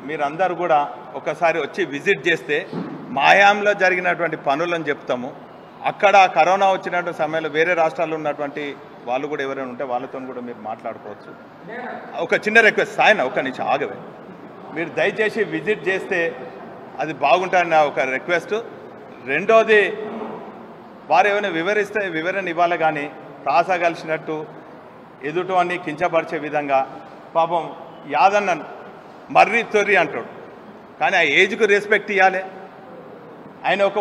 మీరందరూ కూడా ఒకసారి వచ్చి విజిట్ చేస్తే మాయాంలో జరిగినటువంటి పనులను చెప్తాము. అక్కడ కరోనా వచ్చినటువంటి సమయంలో వేరే రాష్ట్రాల్లో ఉన్నటువంటి వాళ్ళు కూడా ఎవరైనా ఉంటే వాళ్ళతో కూడా మీరు మాట్లాడుకోవచ్చు. ఒక చిన్న రిక్వెస్ట్ సాయన ఒక నిమిషం ఆగవే, మీరు దయచేసి విజిట్ చేస్తే అది బాగుంటుందని నా ఒక రిక్వెస్ట్. రెండోది, వారు ఏమైనా వివరణ ఇవ్వాలి, కానీ ప్రాస కలిసినట్టు ఎదుటివన్నీ కించపరిచే విధంగా. పాపం యాదన్న మర్రి తొర్రి అంటాడు, కానీ ఆ ఏజ్కు రెస్పెక్ట్ ఇవ్వాలి. ఆయన ఒక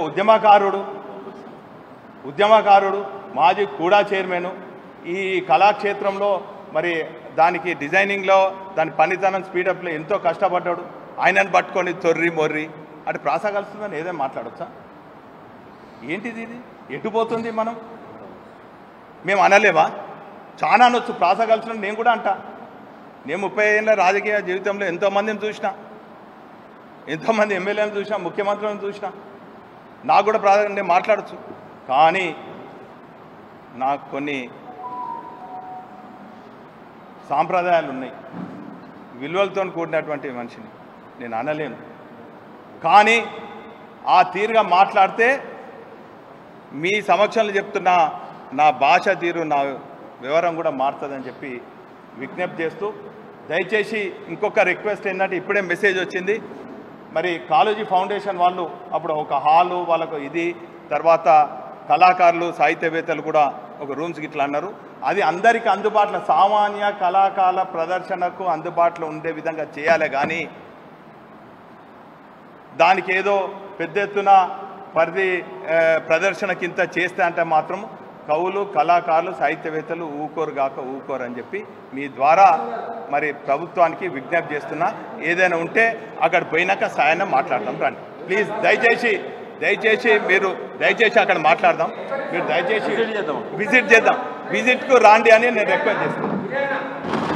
ఉద్యమకారుడు, మాజీ కూడా చైర్మన్. ఈ కళాక్షేత్రంలో మరి దానికి డిజైనింగ్లో దాని పనితనం స్పీడప్లో ఎంతో కష్టపడ్డాడు. ఆయనను పట్టుకొని తొర్రి మొర్రి అంటే ప్రాస కలుస్తుందని ఏదైనా మాట్లాడచ్చా? ఏంటిది? ఇది ఎటుపోతుంది? మేము అనలేమా? చాలా అనొచ్చు. ప్రాస కలిసిన నేను కూడా అంటా. నేను 30 ఏళ్ళ రాజకీయ జీవితంలో ఎంతోమందిని చూసినా, ఎంతోమంది ఎమ్మెల్యేలను చూసినా, ముఖ్యమంత్రులను చూసినా. నాకు కూడా ప్రాధాన్యత నేను మాట్లాడచ్చు, కానీ నాకు కొన్ని సాంప్రదాయాలు ఉన్నాయి. విలువలతో కూడినటువంటి మనిషిని నేను అనలేను. కానీ ఆ తీరుగా మాట్లాడితే మీ సమక్షంలో చెప్తున్న నా భాష తీరు, నా వివరం కూడా మారుతుందని చెప్పి విజ్ఞప్తి చేస్తూ, దయచేసి ఇంకొక రిక్వెస్ట్ ఏంటంటే, ఇప్పుడే మెసేజ్ వచ్చింది. మరి కాలేజీ ఫౌండేషన్ వాళ్ళు అప్పుడు ఒక హాలు వాళ్ళకు ఇది, తర్వాత కళాకారులు సాహిత్యవేత్తలు కూడా ఒక రూమ్స్ గిట్లా అన్నారు. అది అందరికీ అందుబాటులో, సామాన్య కళాకారుల ప్రదర్శనకు అందుబాటులో ఉండే విధంగా చేయాలి. కానీ దానికి ఏదో పెద్ద ఎత్తున ప్రదర్శనకింత చేస్తే అంటే మాత్రం కవులు, కళాకారులు, సాహిత్యవేత్తలు ఊకోరు అని చెప్పి మీ ద్వారా మరి ప్రభుత్వానికి విజ్ఞప్తి చేస్తున్నా. ఏదైనా ఉంటే అక్కడ పోయినాక సాయన మాట్లాడతాం. రండి ప్లీజ్, దయచేసి మీరు అక్కడ మాట్లాడదాం. మీరు దయచేసి విజిట్ చేద్దాం, విజిట్కు రాండి అని నేను రిక్వెస్ట్ చేస్తాను.